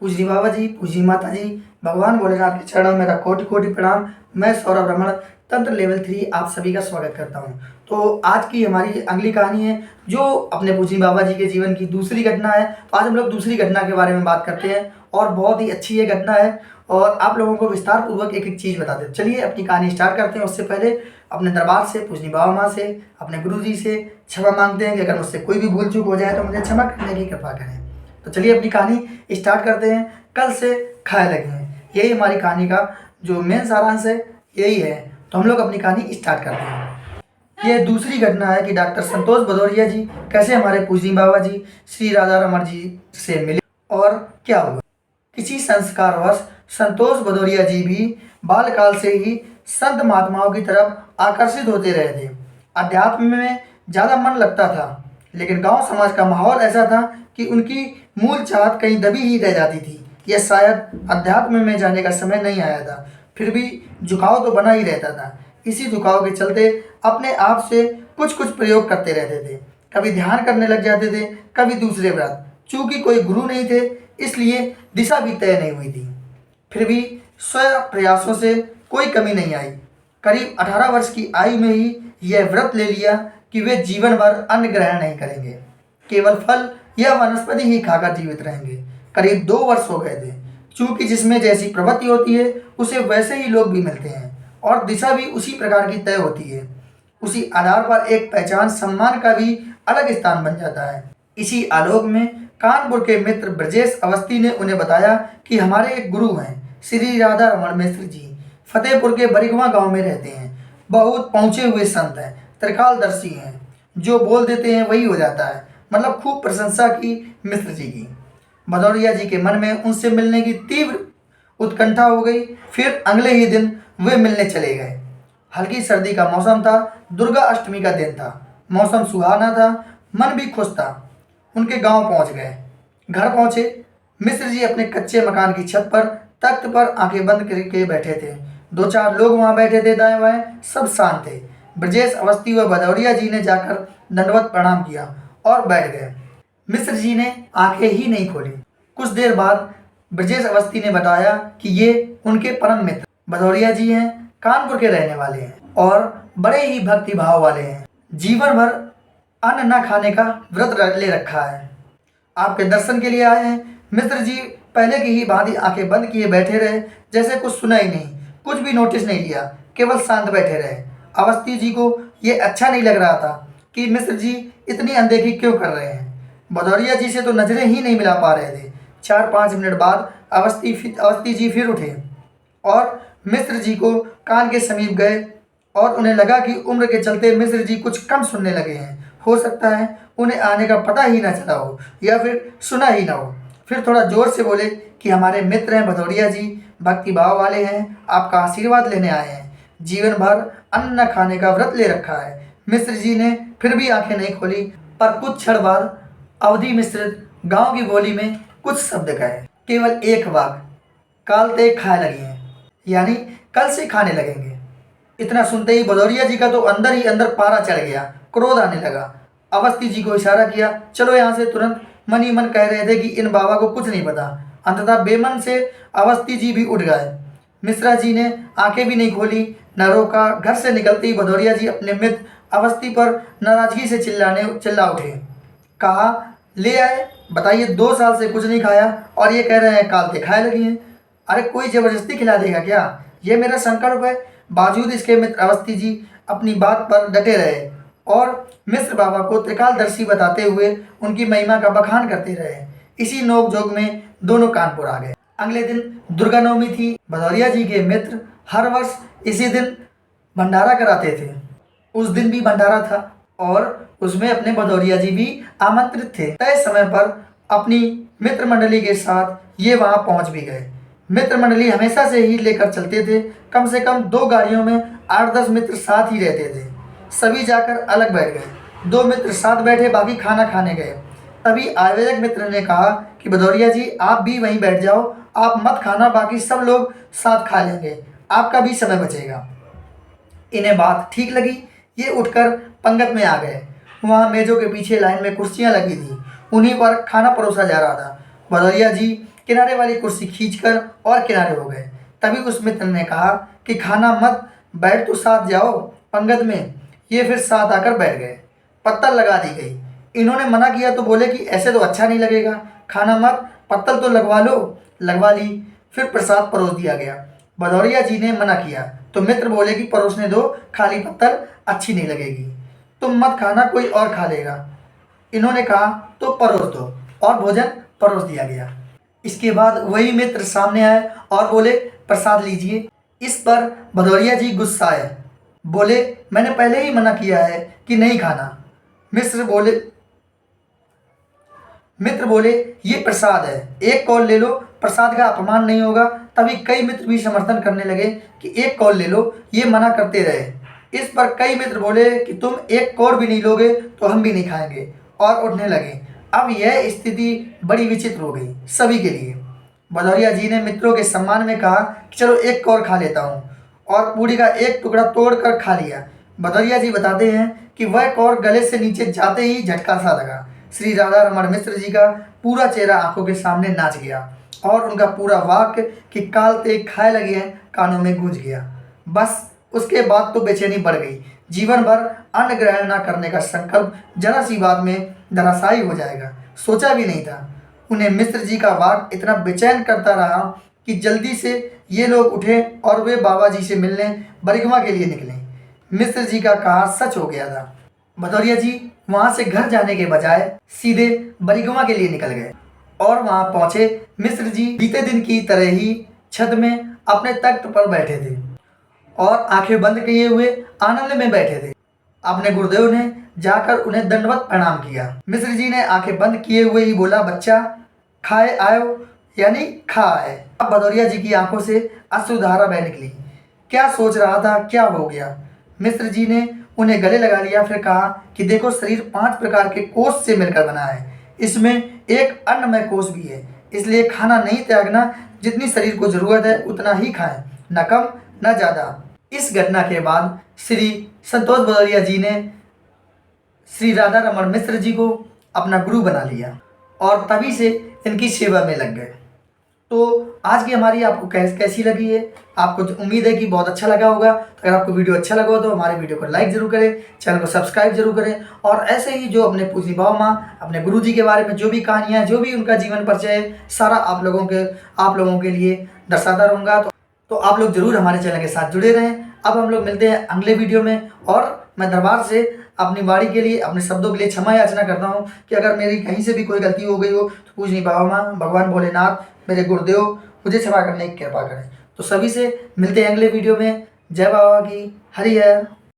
पूजनी बाबा जी, पूजनी माता जी, भगवान भोलेनाथ के चरणों में मेरा कोटि कोटि प्रणाम। मैं सौरभ रमण, तंत्र लेवल 3 आप सभी का स्वागत करता हूं। तो आज की हमारी अगली कहानी है जो अपने पूजनी बाबा जी के जीवन की दूसरी घटना है। तो आज हम लोग दूसरी घटना के बारे में बात करते हैं और बहुत ही अच्छी ये घटना है और आप लोगों को विस्तार पूर्वक एक एक चीज़ बताते हैं। चलिए अपनी कहानी स्टार्ट करते हैं। उससे पहले अपने दरबार से, पूजनी बाबा माँ से, अपने गुरु जी से क्षमा मांगते हैं कि अगर मुझसे कोई भी भूल चूक हो जाए तो मुझे क्षमा करने की कृपा करें। तो चलिए अपनी कहानी स्टार्ट करते हैं। कल से खाए लगे हैं, यही हमारी कहानी का जो मेन सारांश है, यही है। तो हम लोग अपनी कहानी स्टार्ट करते हैं। ये दूसरी घटना है कि डॉक्टर संतोष भदौरिया जी कैसे हमारे पूजनी बाबा जी श्री राधा रमण जी से मिले और क्या हुआ। किसी संस्कारवश संतोष भदौरिया जी भी बालकाल से ही संत महात्माओं की तरफ आकर्षित होते रहे थे। अध्यात्म में ज़्यादा मन लगता था, लेकिन गांव समाज का माहौल ऐसा था कि उनकी मूल चाहत कहीं दबी ही रह जाती थी। यह शायद अध्यात्म में जाने का समय नहीं आया था, फिर भी झुकाव तो बना ही रहता था। इसी झुकाव के चलते अपने आप से कुछ कुछ प्रयोग करते रहते थे। कभी ध्यान करने लग जाते थे, कभी दूसरे व्रत। चूँकि कोई गुरु नहीं थे, इसलिए दिशा भी तय नहीं हुई थी। फिर भी स्वयं प्रयासों से कोई कमी नहीं आई। करीब 18 वर्ष की आयु में ही यह व्रत ले लिया कि वे जीवन भर अन्न ग्रहण नहीं करेंगे, केवल फल या वनस्पति ही खाकर जीवित रहेंगे। करीब 2 वर्ष हो गए थे। चूँकि जिसमें जैसी प्रवृत्ति होती है उसे वैसे ही लोग भी मिलते हैं और दिशा भी उसी प्रकार की तय होती है। उसी आधार पर एक पहचान, सम्मान का भी अलग स्थान बन जाता है। इसी आलोक में कानपुर के मित्र ब्रजेश अवस्थी ने उन्हें बताया कि हमारे एक गुरु हैं, श्री राधा रमण मिश्र जी, फतेहपुर के बरिगवा गांव में रहते हैं। बहुत पहुँचे हुए संत हैं, त्रिकालदर्शी हैं, जो बोल देते हैं वही हो जाता है। मतलब खूब प्रशंसा की मिश्र जी की। भदौरिया जी के मन में उनसे मिलने की तीव्र उत्कंठा हो गई। फिर अगले ही दिन वे मिलने चले गए। हल्की सर्दी का मौसम था, दुर्गा अष्टमी का दिन था। मौसम सुहाना था, मन भी खुश था। उनके गांव पहुंच गए। घर पहुंचे, मिश्र जी अपने कच्चे मकान की छत पर तख्त पर आंखें बंद करके बैठे थे। 2-4 लोग वहां बैठे थे, दाएं बाएं सब शांत थे। ब्रजेश अवस्थी व भदौरिया जी ने जाकर दंडवत प्रणाम किया और बैठ गए। मिश्र जी ने आंखें ही नहीं खोली। कुछ देर बाद ब्रजेश अवस्थी ने बताया कि ये उनके परम मित्र भदौरिया जी हैं, कानपुर के रहने वाले हैं और बड़े ही भक्ति भाव वाले हैं। जीवन भर अन्न न खाने का व्रत ले रखा है। आपके दर्शन के लिए आए हैं। मिश्र जी पहले की ही भांति आंखें बंद किए बैठे रहे, जैसे कुछ सुना ही नहीं, कुछ भी नोटिस नहीं लिया, केवल शांत बैठे रहे। अवस्थी जी को ये अच्छा नहीं लग रहा था कि मिश्र जी इतनी अनदेखी क्यों कर रहे हैं। भदौरिया जी से तो नजरें ही नहीं मिला पा रहे थे। 4-5 मिनट बाद अवस्थी जी फिर उठे और मिश्र जी को कान के समीप गए और उन्हें लगा कि उम्र के चलते मिश्र जी कुछ कम सुनने लगे हैं। हो सकता है उन्हें आने का पता ही ना चला हो या फिर सुना ही ना हो। फिर थोड़ा जोर से बोले कि हमारे मित्र हैं भदौरिया जी, भक्ति भाव वाले हैं, आपका आशीर्वाद लेने आए हैं। जीवन भर अन्न न खाने का व्रत ले रखा है। मिश्र जी ने फिर भी आंखें नहीं खोली, पर कुछ क्षण बाद अवधि मिश्रित गांव की बोली में कुछ शब्द कहे, केवल एक वाक्य, कालते खाए लगी हैं, यानी कल से खाने लगेंगे। इतना सुनते ही भदौरिया जी का तो अंदर ही अंदर पारा चढ़ गया, क्रोध आने लगा। अवस्थी जी को इशारा किया, चलो यहाँ से तुरंत। मन ही मन कह रहे थे कि इन बाबा को कुछ नहीं पता। अंततः बेमन से अवस्थी जी भी उठ गए। मिश्रा जी ने आंखें भी नहीं खोली, न रोका। घर से निकलते ही भदौरिया जी अपने मित्र अवस्थी पर नाराजगी से चिल्ला उठे। कहा, ले आए, बताइए 2 साल से कुछ नहीं खाया और ये कह रहे हैं कालते खाए लगी हैं। अरे कोई ज़बरदस्ती खिला देगा क्या? ये मेरा संकल्प है। बावजूद इसके मित्र अवस्थी जी अपनी बात पर डटे रहे और मिश्र बाबा को त्रिकालदर्शी बताते हुए उनकी महिमा का बखान करते रहे। इसी नोक-झोंक में दोनों कानपुर आ गए। अगले दिन दुर्गा नवमी थी। भदौरिया जी के मित्र हर वर्ष इसी दिन भंडारा कराते थे। उस दिन भी भंडारा था और उसमें अपने भदौरिया जी भी आमंत्रित थे। तय समय पर अपनी मित्र मंडली के साथ ये वहाँ पहुँच भी गए। मित्र मंडली हमेशा से ही लेकर चलते थे। कम से कम 2 गाड़ियों में 8-10 मित्र साथ ही रहते थे। सभी जाकर अलग बैठ गए। 2 मित्र साथ बैठे, बाकी खाना खाने गए। तभी आयोजक मित्र ने कहा कि भदौरिया जी आप भी वहीं बैठ जाओ, आप मत खाना, बाकी सब लोग साथ खा लेंगे, आपका भी समय बचेगा। इन्हें बात ठीक लगी। ये उठकर पंगत में आ गए। वहाँ मेजों के पीछे लाइन में कुर्सियाँ लगी थी, उन्हीं पर खाना परोसा जा रहा था। भदौरिया जी किनारे वाली कुर्सी खींचकर और किनारे हो गए। तभी उस मित्र ने कहा कि खाना मत, बैठ तो साथ जाओ पंगत में। ये फिर साथ आकर बैठ गए। पत्तल लगा दी गई। इन्होंने मना किया तो बोले कि ऐसे तो अच्छा नहीं लगेगा, खाना मत, पत्तल तो लगवा लो। लगवा ली। फिर प्रसाद परोस दिया गया। भदौरिया जी ने मना किया तो मित्र बोले कि परोसने दो, खाली पत्तल अच्छी नहीं लगेगी, तुम मत खाना, कोई और खा लेगा। इन्होंने कहा तो परोस दो, और भोजन परोस दिया गया। इसके बाद वही मित्र सामने आए और बोले प्रसाद लीजिए। इस पर भदौरिया जी गुस्साए, बोले मैंने पहले ही मना किया है कि नहीं खाना। मित्र बोले ये प्रसाद है, एक कौल ले लो, प्रसाद का अपमान नहीं होगा। तभी कई मित्र भी समर्थन करने लगे कि एक कौल ले लो, ये मना करते रहे। इस पर कई मित्र बोले कि तुम एक कौर भी नहीं लोगे तो हम भी नहीं खाएंगे, और उठने लगे। अब यह स्थिति बड़ी विचित्र हो गई सभी के लिए। भदौरिया जी ने मित्रों के सम्मान में कहा कि चलो एक कौर खा लेता हूँ, और पूड़ी का एक टुकड़ा तोड़कर खा लिया। भदौरिया जी बताते हैं कि वह कौर गले से नीचे जाते ही झटका सा लगा। श्री राधा रमण मिश्र जी का पूरा चेहरा आंखों के सामने नाच गया, और उनका पूरा वाक्य कि कालते खाए लगे हैं कानों में गूंज गया। बस उसके बाद तो बेचैनी बढ़ गई। जीवन भर अन्न ग्रहण न करने का संकल्प जरा सी बात में धराशायी हो जाएगा, सोचा भी नहीं था। उन्हें मिश्र जी का वाक्य इतना बेचैन करता रहा कि जल्दी से ये लोग उठे और वे बाबा जी से मिलने बरिगमा के लिए निकले। मिश्र जी का कहा सच हो गया था। भदौरिया जी वहां से घर जाने के बजाय सीधे बरिगमा के लिए निकल गए, और वहां पहुंचे मिश्र जी बीते दिन की तरह ही छत में अपने तख्त पर बैठे थे और आंखें बंद किए हुए आनंद में बैठे थे। अपने गुरुदेव ने जाकर उन्हें दंडवत प्रणाम किया। मिश्र जी ने आंखें बंद किए हुए ही बोला, बच्चा खाए आयो, यानी खा आए। अब भदौरिया जी की आंखों से अश्रुधारा बह निकली। क्या सोच रहा था, क्या हो गया? मिश्र जी ने उन्हें गले लगा लिया, फिर कहा कि देखो, शरीर 5 प्रकार के कोष से मिलकर बना है, इसमें एक अन्नमय कोष भी है, इसलिए खाना नहीं त्यागना, जितनी शरीर को जरूरत है उतना ही खाएं, न कम न ज़्यादा। इस घटना के बाद श्री संतोष भदौरिया जी ने श्री राधा रमण मिश्र जी को अपना गुरु बना लिया, और तभी से इनकी सेवा में लग गए। तो आज की हमारी आपको कैसी लगी है? आपको उम्मीद है कि बहुत अच्छा लगा होगा। तो अगर आपको वीडियो अच्छा लगा हो तो हमारे वीडियो को लाइक जरूर करें, चैनल को सब्सक्राइब जरूर करें, और ऐसे ही जो अपने पूजनी बाबा माँ, अपने गुरु जी के बारे में जो भी कहानियाँ, जो भी उनका जीवन परिचय है, सारा आप लोगों के लिए दर्शाता रहूँगा। तो आप लोग जरूर हमारे चैनल के साथ जुड़े रहें। अब हम लोग मिलते हैं अगले वीडियो में, और मैं दरबार से अपनी वाणी के लिए, अपने शब्दों के लिए क्षमा याचना करता हूँ कि अगर मेरी कहीं से भी कोई गलती हो गई हो तो पूजनी बाबा माँ, भगवान भोलेनाथ, मेरे गुरुदेव मुझे क्षमा करने की कृपा करें। तो सभी से मिलते हैं अगले वीडियो में। जय बाबा की, हरि हर।